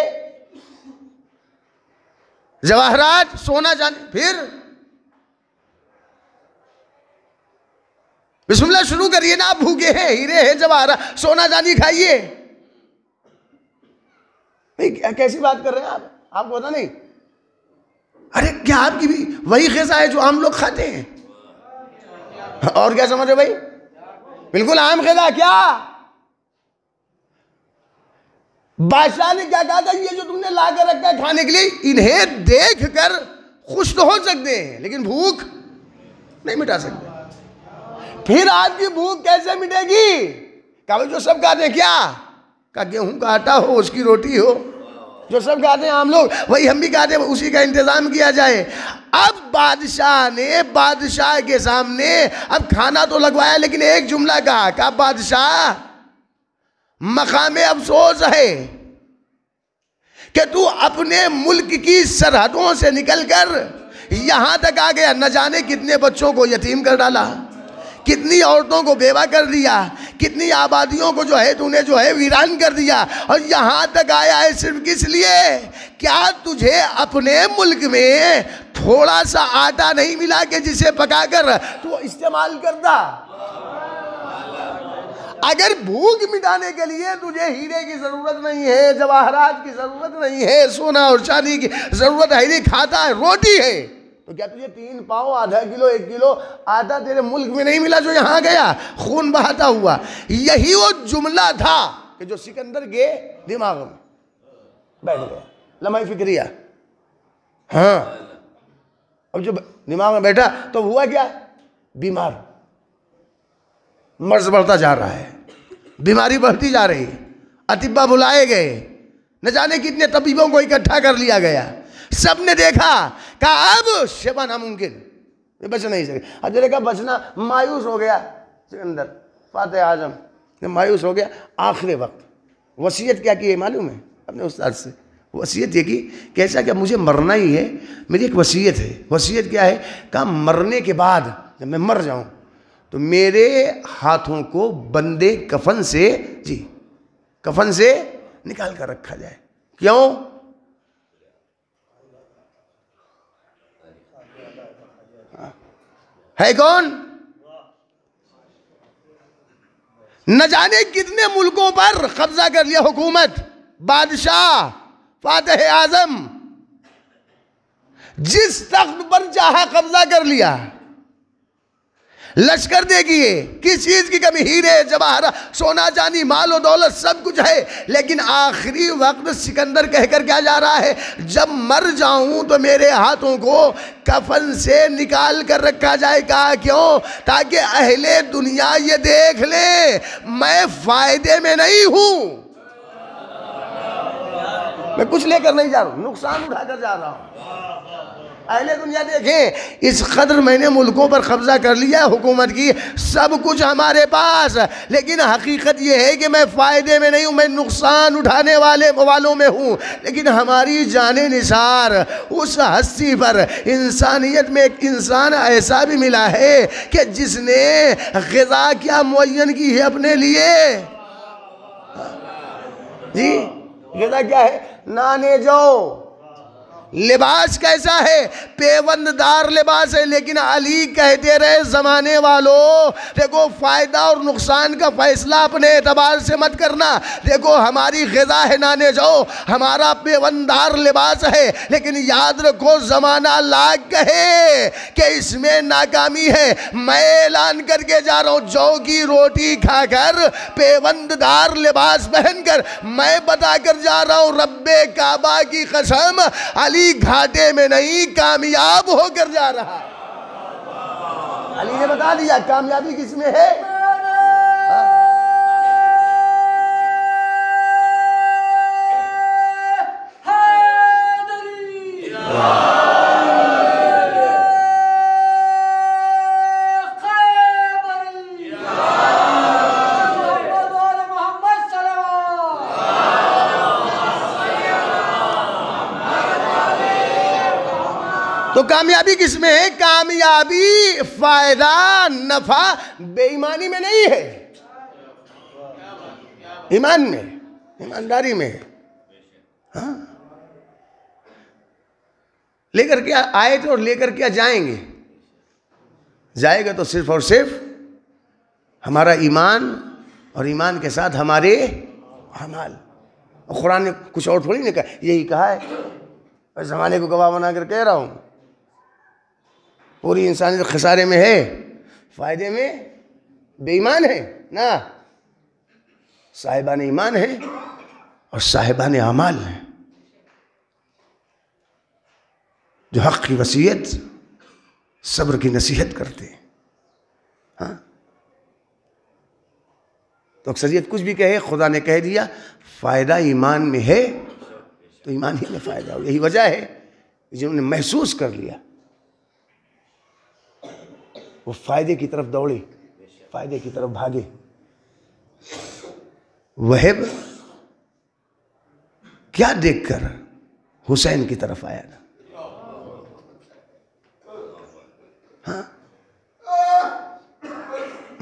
जवाहरात सोना चांदी। फिर बिस्मिल्लाह शुरू करिए ना, आप भूखे हैं, हीरे हैं जवाहरात सोना चांदी खाइए। कैसी बात कर रहे हैं आप, आपको पता नहीं? अरे क्या आपकी भी वही ग़िज़ा है जो आम लोग खाते हैं? और क्या समझ रहे भाई, बिल्कुल आम ग़िज़ा। क्या बादशाह ने क्या कहा था, ये जो तुमने ला कर रखा है खाने के लिए, इन्हें देख कर खुश तो हो सकते हैं लेकिन भूख नहीं मिटा सकते। फिर आपकी भूख कैसे मिटेगी? कहा जो सब खाते हैं, क्या का गेहूं का आटा हो, उसकी रोटी हो, जो सब खाते हैं आम लोग, वही हम भी खाते हैं, उसी का इंतजाम किया जाए। अब बादशाह ने बादशाह के सामने अब खाना तो लगवाया, लेकिन एक जुमला कहा बादशाह मकामे अफसोस है कि तू अपने मुल्क की सरहदों से निकलकर यहां तक आ गया। न जाने कितने बच्चों को यतीम कर डाला, कितनी औरतों को बेवा कर दिया, कितनी आबादियों को जो है तूने जो है वीरान कर दिया, और यहाँ तक आया है सिर्फ किस लिए? क्या तुझे अपने मुल्क में थोड़ा सा आटा नहीं मिला कि जिसे पकाकर तू इस्तेमाल करता? अगर भूख मिटाने के लिए तुझे हीरे की जरूरत नहीं है, जवाहरात की जरूरत नहीं है, सोना और चांदी की जरूरत है नहीं, खाता है, रोटी है, तो क्या तुझे 3 पाव, आधा किलो, 1 किलो आटा तेरे मुल्क में नहीं मिला जो यहाँ गया खून बहाता हुआ? यही वो जुमला था कि जो सिकंदर के दिमाग में बैठ गया, लम्हा फिक्रिया। हाँ, अब जो दिमाग में बैठा तो हुआ क्या? बीमार, मर्ज बढ़ता जा रहा है, बीमारी बढ़ती जा रही है, अतिब्बा बुलाए गए, न जाने कितने तबीबों को इकट्ठा कर लिया गया, सबने देखा, कहा अब शिफा नामुमकिन, ये बच नहीं सके। अब देखा बचना, मायूस हो गया सिकंदर फातिह आजम, मायूस हो गया। आखिरी वक्त वसीयत क्या की है मालूम है अपने उस्ताद से? वसीयत ये की, कैसा क्या मुझे मरना ही है, मेरी एक वसीयत है। वसीयत क्या है? कहा मरने के बाद जब मैं मर जाऊं तो मेरे हाथों को बंदे कफन से, जी कफन से निकाल कर रखा जाए। क्यों? है कौन? न जाने कितने मुल्कों पर कब्जा कर लिया हुकूमत, बादशाह फातिह आजम, जिस तख्त पर चाहा कब्जा कर लिया। लश्कर देखिए, किस चीज की कमी? हीरे जवाहरात, सोना चांदी, माल और दौलत सब कुछ है, लेकिन आखिरी वक्त सिकंदर कहकर क्या जा रहा है? जब मर जाऊं तो मेरे हाथों को कफन से निकाल कर रखा जाए। कहा क्यों? ताकि अहले दुनिया ये देख ले मैं फायदे में नहीं हूं, मैं कुछ लेकर नहीं जा रहा हूं, नुकसान उठाकर जा रहा हूं। अहले दुनिया देखें इस कदर मैंने मुल्कों पर कब्जा कर लिया हुकूमत की, सब कुछ हमारे पास, लेकिन हकीकत यह है कि मैं फ़ायदे में नहीं हूँ, मैं नुकसान उठाने वालों में हूँ। लेकिन हमारी जाने निसार उस हस्ती पर इंसानियत में एक इंसान ऐसा भी मिला है कि जिसने ग़िज़ा क्या मुअय्यन की है अपने लिए। जी ग़िज़ा क्या है? नाने जो लिबास कैसा है? पेवंददार लिबास है। लेकिन अली कहते रहे ज़माने वालों, देखो फ़ायदा और नुकसान का फ़ैसला अपने एतबार से मत करना। देखो हमारी ग़िज़ा है नाने जो, हमारा पेवंदार लिबास है, लेकिन याद रखो ज़माना लाख कहे कि इसमें नाकामी है, मैं ऐलान करके जा रहा हूँ, जौ की रोटी खाकर पेवंददार लिबास पहनकर मैं बता कर जा रहा हूँ, रब्बे काबा की कसम, अली घाटे में नहीं कामयाब होकर जा रहा। अली ने बता दिया कामयाबी किसमें है। तो कामयाबी किसमें है? कामयाबी, फायदा, नफा बेईमानी में नहीं है, ईमान में, ईमानदारी में। हाँ, लेकर क्या आए थे और लेकर क्या जाएंगे? जाएगा तो सिर्फ और सिर्फ हमारा ईमान और ईमान के साथ हमारे अमाल। और कुरान ने कुछ और थोड़ी नहीं कहा, यही कहा है। और ज़माने को गवाह बनाकर कह रहा हूँ, पूरी इंसानियत खसारे में है, फायदे में बेईमान है ना, साहिबान ईमान है और साहिबान अमाल है, जो हक़ की वसीयत, सब्र की नसीहत करते हैं। हाँ, तो अक्सरियत कुछ भी कहे, खुदा ने कह दिया फ़ायदा ईमान में है तो ईमान ही में फ़ायदा हो। यही वजह है जिन्होंने महसूस कर लिया वो फ़ायदे की तरफ दौड़े, फ़ायदे की तरफ भागे। वहब क्या देखकर हुसैन की तरफ आया ना। हाँ,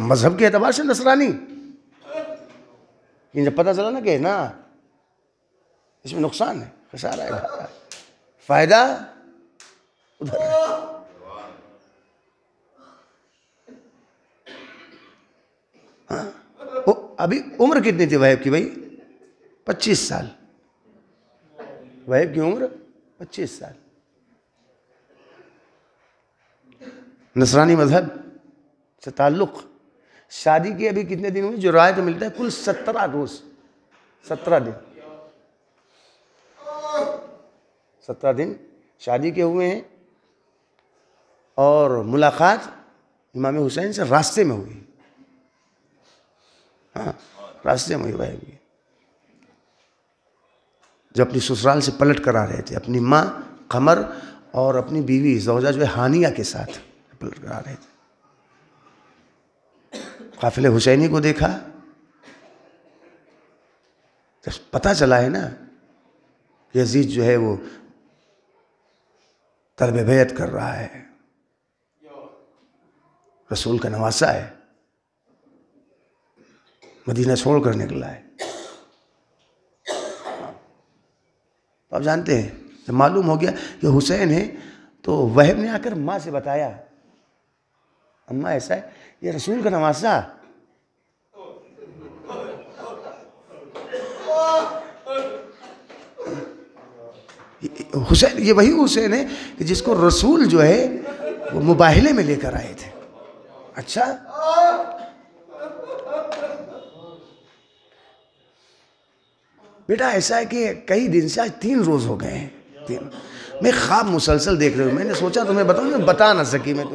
मजहब के एतबार से नसरानी, जब पता चला ना कि ना इसमें नुकसान है, खसारा है, फायदा उधर है। हाँ, वो अभी उम्र कितनी थी वहब की भाई? 25 साल। वहब की उम्र 25 साल। नसरानी मजहब से ताल्लुक़, शादी के अभी कितने दिन हुए? जो राय तो मिलता है कुल 17 रोज़, 17 दिन, 17 दिन शादी के हुए हैं। और मुलाकात इमाम हुसैन से रास्ते में हुई। हाँ, रास्ते में हुई भाई। जब अपनी ससुराल से पलट कर आ रहे थे, अपनी माँ कमर और अपनी बीवी ज़ौजा जो है हानिया के साथ पलट कर आ रहे थे। काफिले हुसैनी को देखा, जब पता चला है ना कि यजीद जो है वो तलब बैत कर रहा है, रसूल का नवासा है, मदीना छोड़ कर निकला है। तो आप जानते हैं, जब मालूम हो गया कि हुसैन है तो वहब ने आकर माँ से बताया, अम्मा ऐसा है, ये रसूल का नवासा। हुसैन, ये वही हुसैन है कि जिसको रसूल जो है वो मुबाहिले में लेकर आए थे। अच्छा, बेटा ऐसा है कि कई दिन से, आज 3 रोज़ हो गए हैं, मैं ख्वाब मुसलसल देख रही हूँ। मैंने सोचा तुम्हें बताऊँ, मैं बता ना सकी। मैं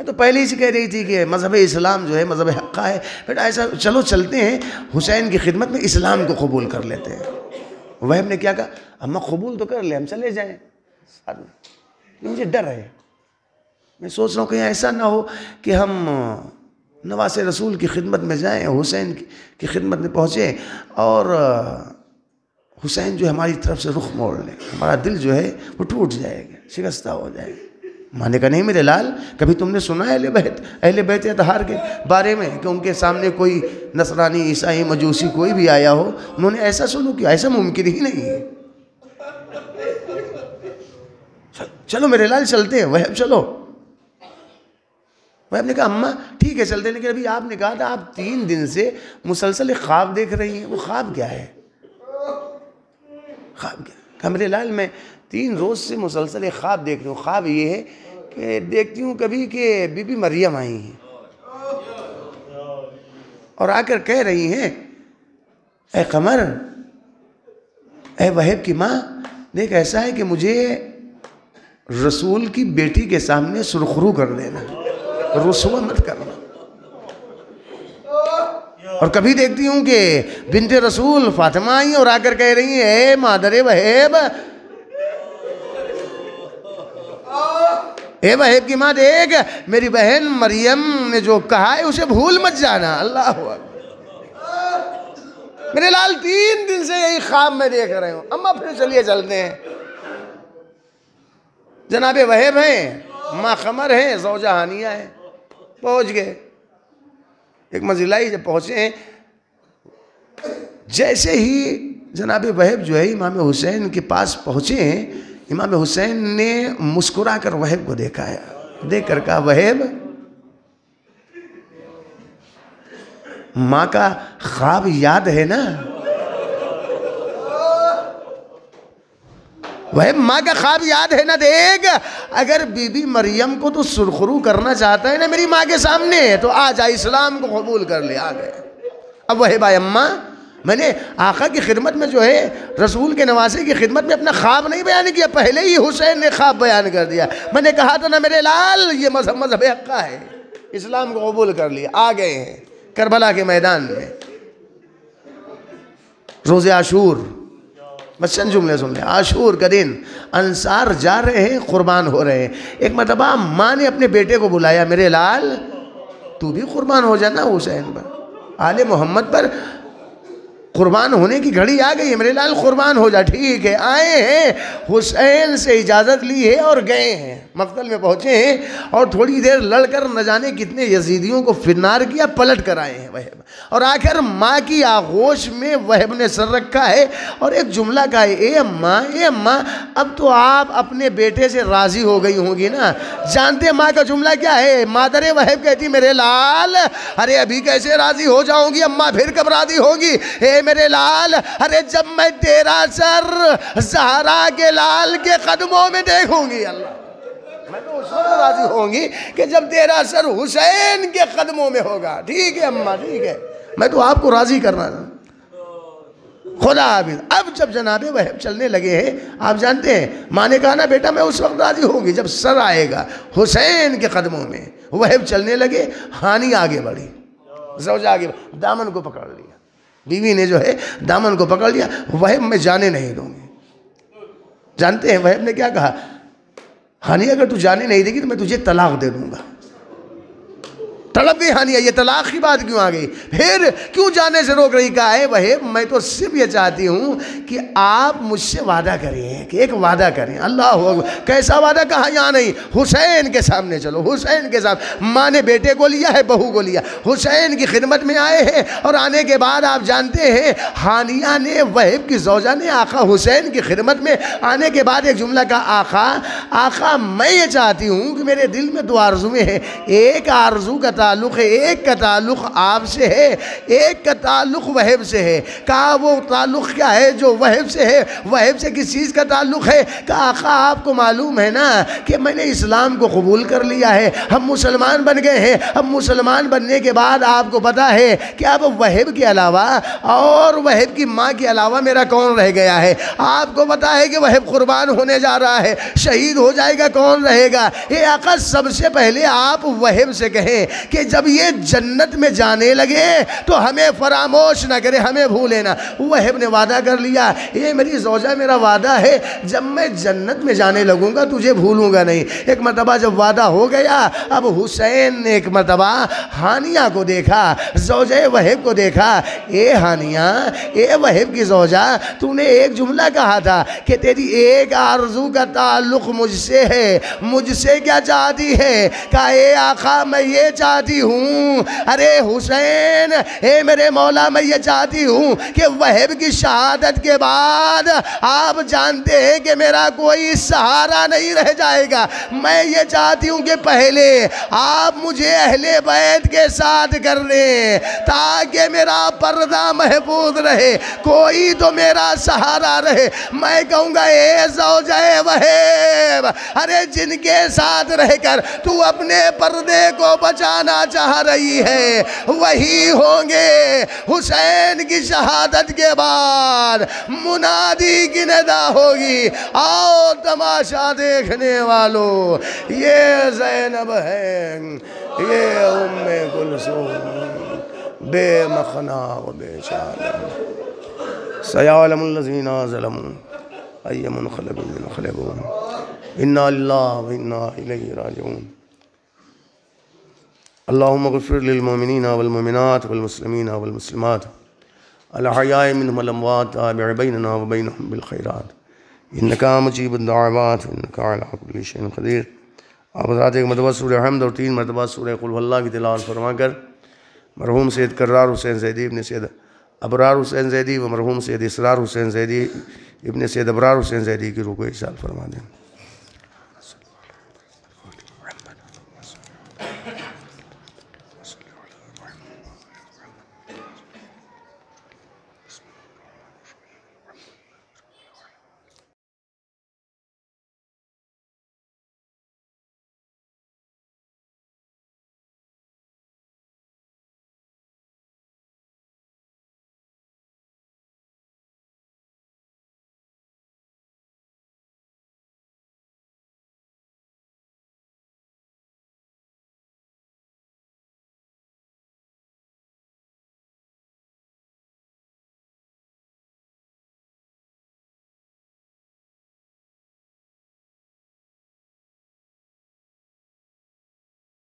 तो पहले ही से कह रही थी कि मज़हब इस्लाम जो है मज़हब हक़्क़ा है। बेटा ऐसा, चलो चलते हैं हुसैन की खिदमत में, इस्लाम को कबूल कर लेते हैं। वहब ने क्या कहा, अम्मा कबूल तो कर ले, हम चले जाएं साथ में। मुझे डर है, मैं सोच रहा हूँ कहीं ऐसा ना हो कि हम नवासे रसूल की खिदमत में जाएं, हुसैन की खिदमत में पहुँचे और हुसैन जो हमारी तरफ से रुख मोड़ ले, हमारा दिल जो है वो टूट जाएगा, शिकस्ता हो जाएगा। माने का नहीं मेरे लाल, कभी तुमने सुना है अहले बैत अतहार के बारे में कि उनके सामने कोई नसरानी, ईसाई, मजूसी कोई भी आया हो, उन्होंने ऐसा सलूक किया? ऐसा मुमकिन ही नहीं है। चलो मेरे लाल चलते हैं। वह चलो, वह ने कहा अम्मा ठीक है चलते हैं, लेकिन अभी आपने कहा था आप 3 दिन से मुसलसल एक ख्वाब देख रही हैं, वो ख्वाब क्या है? ख्वाब क्या? कहा मेरे लाल मैं 3 रोज़ से मुसलसल एक ख्वाब देख रही हूँ। ख्वाब ये है कि देखती हूँ कभी कि बीबी मरियम आई हैं और आकर कह रही हैं, ए कमर, ए वहब की माँ, देख ऐसा है कि मुझे रसूल की बेटी के सामने सुरखरू कर देना। रुसवा मत करना। और कभी देखती हूं कि बिन्ते रसूल फातिमा आई और आकर कह रही है मादरे वहेब, हे वहेब की माँ देख, मेरी बहन मरियम ने जो कहा है उसे भूल मत जाना। अल्लाह अकबर। मेरे लाल 3 दिन से यही ख्वाब में देख रहे हूं। अम्मा फिर चलिए चलते हैं। जनाबे वहेब हैं, माँ खमर हैं, ज़ौजा हानिया है। पहुंच गए एक मंजिलाई। जब पहुंचे, जैसे ही जनाबे वहेब जो है इमाम हुसैन के पास पहुंचे, इमाम हुसैन ने मुस्कुरा कर वहेब को देखा है। देख कर कहा वहेब, माँ का ख्वाब याद है ना? वहेब, माँ का ख्वाब याद है ना? देख, अगर बीबी मरियम को तो सुरखरू करना चाहता है ना मेरी माँ के सामने, तो आ जा, इस्लाम को कबूल कर ले। आ गए। अब वहेब आए, अम्मा मैंने आका की खिदमत में जो है, रसूल के नवासे की खिदमत में अपना ख्वाब नहीं बयान किया, पहले ही हुसैन ने ख्वाब बयान कर दिया। मैंने कहा था ना मेरे लाल, ये मजहब हक्का है, इस्लाम को कबूल कर लिया। आ गए हैं करबला के मैदान में, रोज़े आशूर। बस चंद जुमले सुन ले। आशूर का दिन, अंसार जा रहे हैं, कुर्बान हो रहे हैं। एक मरतबा माँ ने अपने बेटे को बुलाया, मेरे लाल तू भी कुर्बान हो जाना हुसैन पर, आले मोहम्मद पर कुर्बान होने की घड़ी आ गई है, मेरे लाल कुर्बान हो जा। ठीक है। आए हैं, हुसैन से इजाज़त ली है और गए हैं, मक्तल में पहुँचे हैं और थोड़ी देर लड़कर न जाने कितने यजीदियों को फिरनार किया, पलट कर आए हैं वहेब। और आखिर माँ की आगोश में वहेब ने सर रखा है और एक जुमला कहा है, ए अम्मा, अब तो आप अपने बेटे से राज़ी हो गई होंगी ना? जानते माँ का जुमला क्या है? मादरे वहेब कहती, मेरे लाल अरे अभी कैसे राज़ी हो जाऊंगी अम्मा, फिर कब राज़ी होगी? मेरे लाल, अरे जब मैं तेरा सर ज़हरा के लाल के कदमों में देखूंगी, अल्लाह, मैं तो उस वक्त राजी होंगी कि जब तेरा सर हुसैन के कदमों में होगा। ठीक है अम्मा, ठीक है, मैं तो आपको राजी करना था। खुदा हाफिज़। अब जब जनाबे वहेब चलने लगे हैं, आप जानते हैं माँ ने कहा ना बेटा मैं उस वक्त राजी होंगी जब सर आएगा हुसैन के कदमों में। वहेब चलने लगे, हानी आगे बढ़ी, ज़ौजा आगे, दामन को पकड़ लिया। बीवी ने जो है दामन को पकड़ लिया, वहेब मैं जाने नहीं दूंगी। जानते हैं वहेब ने क्या कहा? हानिया अगर तू जाने नहीं देगी तो मैं तुझे तलाक दे दूंगा। तड़प गई हानिया, ये तलाक की बात क्यों आ गई? फिर क्यों जाने से रोक रही? कहा है वहेब मैं तो सिर्फ ये चाहती हूँ कि आप मुझसे वादा करें, कि एक वादा करें। अल्लाह अकबर। कैसा वादा? कहा यहाँ नहीं, हुसैन के सामने चलो, हुसैन के सामने। माँ ने बेटे को लिया है, बहू को लिया, हुसैन की खिदमत में आए हैं। और आने के बाद आप जानते हैं हानिया ने, वहेब की ज़ौजा ने आका हुसैन की खिदमत में आने के बाद एक जुमला कहा, आका मैं ये चाहती हूँ कि मेरे दिल में 2 आरज़ुएँ हैं। एक आरज़ू का ताल्लुक़ है, एक का ताल्लुक़ आपसे है, एक का ताल्लुक़ वहेब से है। कहा वो ताल्लुक़ क्या है जो वहेब से है? वहेब से किस चीज़ का ताल्लुक़ है? कहा आका आपको मालूम है ना कि मैंने इस्लाम को कबूल कर लिया है, हम मुसलमान बन गए हैं। अब मुसलमान बनने के बाद आपको पता है कि अब वहेब के अलावा और वहेब की माँ के अलावा मेरा कौन रह गया है? आपको पता है कि वहेब कुर्बान होने जा रहा है, शहीद हो जाएगा, कौन रहेगा? ये आका सबसे पहले आप वहेब से कहें कि जब ये जन्नत में जाने लगे तो हमें फरामोश ना करे, हमें भूले ना। वहेब ने वादा कर लिया, ये मेरी ज़ौजा मेरा वादा है, जब मैं जन्नत में जाने लगूंगा तुझे भूलूंगा नहीं। एक मरतबा जब वादा हो गया, अब हुसैन ने एक मरतबा हानिया को देखा, ज़ौजा वहेब को देखा। ए हानिया, ए वहेब की ज़ौजा, तूने एक जुमला कहा था कि तेरी एक आरज़ू का ताल्लुक़ मुझसे है, मुझसे क्या चाहती है? कहा ए आका मैं ये चाहती हूँ, अरे हुसैन हे मेरे मौला मैं ये चाहती हूँ कि वहेब की शहादत के बाद आप जानते हैं कि मेरा कोई सहारा नहीं रह जाएगा। मैं ये चाहती हूँ कि पहले आप मुझे अहले बैत के साथ कर दें ताकि मेरा पर्दा महफूज रहे, कोई तो मेरा सहारा रहे। मैं कहूँगा ए ज़ौजाए वहेब, अरे जिनके साथ रहकर तू अपने पर्दे को बचाना चाह रही है वही होंगे हुसैन की शहादत के बाद मुनादी की नदा होगी, आओ तमाशा देखने वालों ये ज़ैनब है। ये उम्मे कुलसूम बेमखना व बेशाला सयालमुल्लज़ीना ज़लमू अय्यमुनक़लिबिन यन्क़लिबून इन्ना लिल्लाहि व इन्ना इलैहि राजिऊन। अल्लाहुम्मा ग़फ़िर लिल मुमिनीना वल मुमिनात वल मुस्लिमीना वल मुस्लिमात अल अहयाइ मिनहुम वल अमवात ताबिअ बैनना व बैनहुम बिल खैरात इन्नका मुजीबुद दाअवात इन्नका अला कुल्लि शैइन क़दीर। आप हज़रात एक मरतबा सूरह हमद और 3 मरतबा सूरह कुल हुवल्लाह की तिलावत फरमाकर मरहूम सैयद कर्रार हुसैन ज़ैदी इब्न सैयद अबरार हुसैन ज़ैदी व मरहूम सैयद इसरार हुसैन ज़ैदी इब्न सैयद अबरार हुसैन ज़ैदी की रूह को इरशाद फरमा दें।